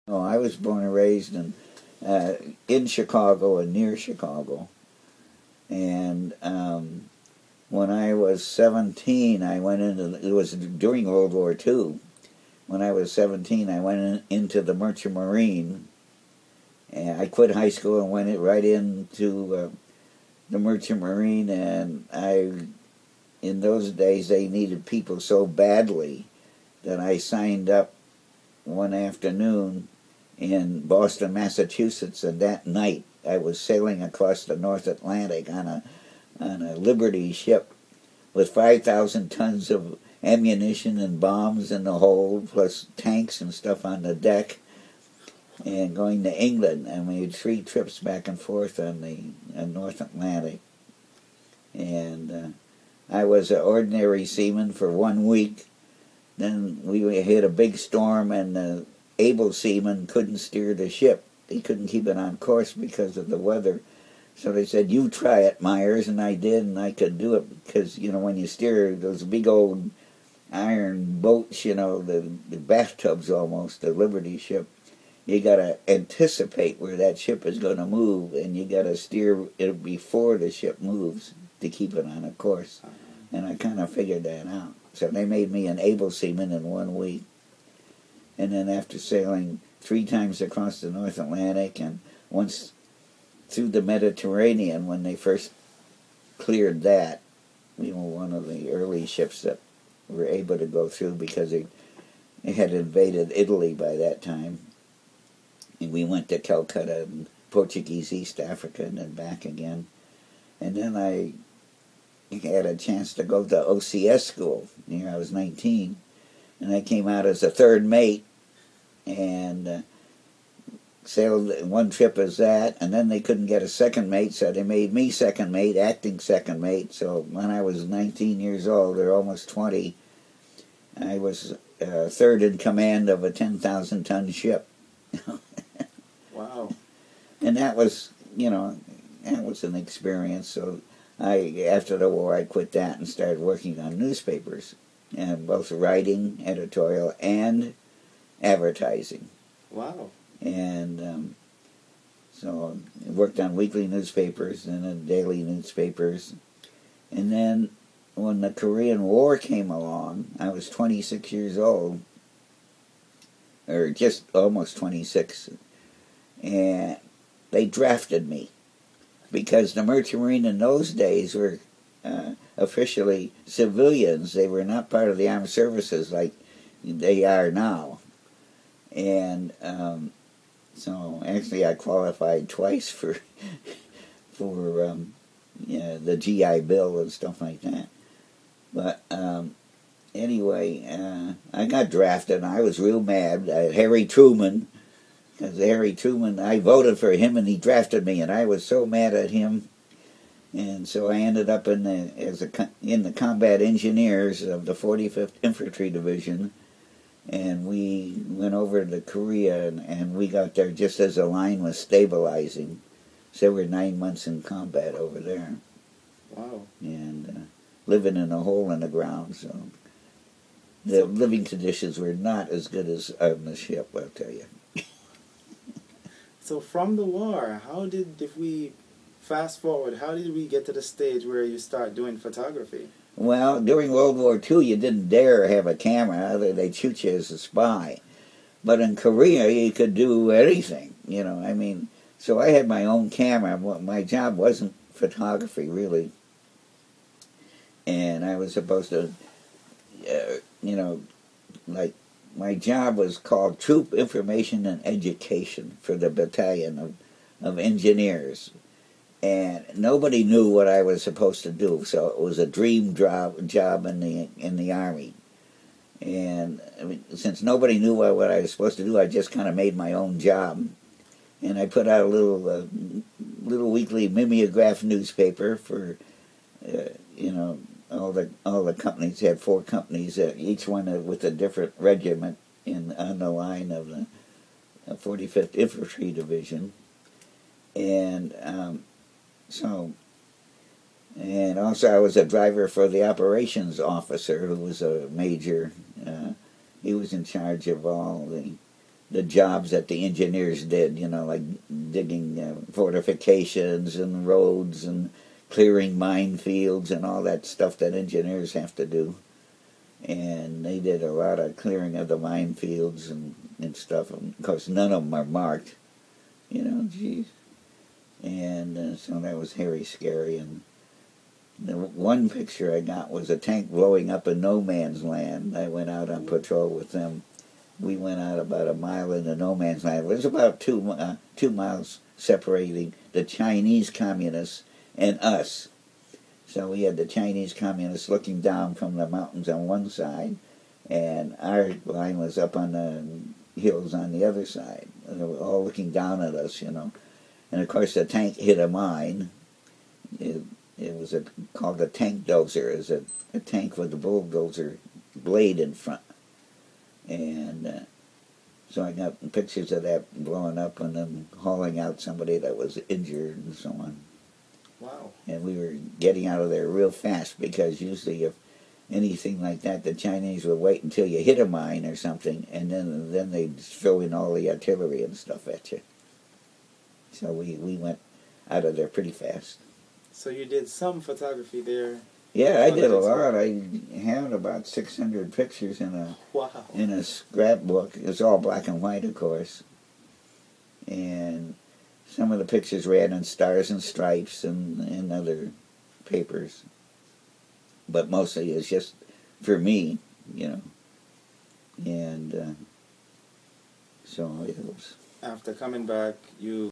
Oh, I was born and raised in Chicago and near Chicago. And when I was 17, I went into, it was during World War II. When I was 17, I went into the Merchant Marine. And I quit high school and went right into the Merchant Marine. And in those days, they needed people so badly that I signed up one afternoon in Boston, Massachusetts, and that night I was sailing across the North Atlantic on a Liberty ship with 5,000 tons of ammunition and bombs in the hold, plus tanks and stuff on the deck, and going to England. And we had 3 trips back and forth on the North Atlantic. And I was an ordinary seaman for 1 week. Then we hit a big storm, and the able seaman couldn't steer the ship. He couldn't keep it on course because of the weather. So they said, "You try it, Myers," and I did, and I could do it because, you know, when you steer those big old iron boats, you know, the bathtubs almost, the Liberty ship, you got to anticipate where that ship is going to move, and you got to steer it before the ship moves to keep it on a course. And I kind of figured that out. So they made me an able seaman in 1 week. And then after sailing 3 times across the North Atlantic and once through the Mediterranean, when they first cleared that, we were one of the early ships that were able to go through because they had invaded Italy by that time. And we went to Calcutta and Portuguese East Africa and then back again. And then I had a chance to go to OCS school. I was 19, and I came out as a 3rd mate and sailed 1 trip as that, and then they couldn't get a 2nd mate, so they made me 2nd mate, acting 2nd mate. So when I was 19 years old, or almost 20, I was 3rd in command of a 10,000-ton ship. Wow. And that was, you know, that was an experience. So after the war, I quit that and started working on newspapers, and both writing, editorial, and advertising. Wow. And so I worked on weekly newspapers and then daily newspapers. And then when the Korean War came along, I was 26 years old, or just almost 26, and they drafted me. Because the Merchant Marine in those days were officially civilians. They were not part of the armed services like they are now. And so actually I qualified twice for the GI Bill and stuff like that. But anyway, I got drafted, and I was real mad. Harry Truman, because Harry Truman, I voted for him and he drafted me, and I was so mad at him. And so I ended up in the combat engineers of the 45th Infantry Division, and we went over to Korea, and we got there just as the line was stabilizing. So we were 9 months in combat over there. Wow. And living in a hole in the ground, so the living conditions were not as good as on the ship, I'll tell you. So from the war, if we fast forward, how did we get to the stage where you start doing photography? Well, during World War II, you didn't dare have a camera. They'd shoot you as a spy. But in Korea, you could do anything, you know. I mean, so I had my own camera. My job wasn't photography, really. And I was supposed to, you know, like, my job was called Troop Information and Education for the battalion of engineers. And nobody knew what I was supposed to do, so it was a dream job in the Army. And I mean, since nobody knew what I was supposed to do, I just kind of made my own job. And I put out a little weekly mimeograph newspaper for, you know, all the companies. Had 4 companies, each one with a different regiment on the line of the 45th Infantry Division. And and also I was a driver for the operations officer, who was a major. He was in charge of all the jobs that the engineers did, like digging fortifications and roads and clearing minefields and all that stuff that engineers have to do. And they did a lot of clearing of the minefields and stuff. And of course, none of them are marked, geez. And so that was very scary. And the one picture I got was a tank blowing up in no man's land. I went out on patrol with them. We went out about a mile into no man's land. It was about 2 miles separating the Chinese communists and us. So we had the Chinese communists looking down from the mountains on one side, and our line was up on the hills on the other side. And they were all looking down at us, And of course the tank hit a mine. It was called a tank dozer. It was a tank with a bulldozer blade in front. And so I got pictures of that blowing up and then hauling out somebody that was injured and so on. Wow. And we were getting out of there real fast, because usually if anything like that, the Chinese would wait until you hit a mine or something, and then they'd throw in all the artillery and stuff at you. So we went out of there pretty fast. So you did some photography there? Yeah, I did a lot. I had about 600 pictures in a scrapbook. It's all black and white, of course. And some of the pictures ran in Stars and Stripes and other papers. But mostly it's just for me, And so it was. After coming back, you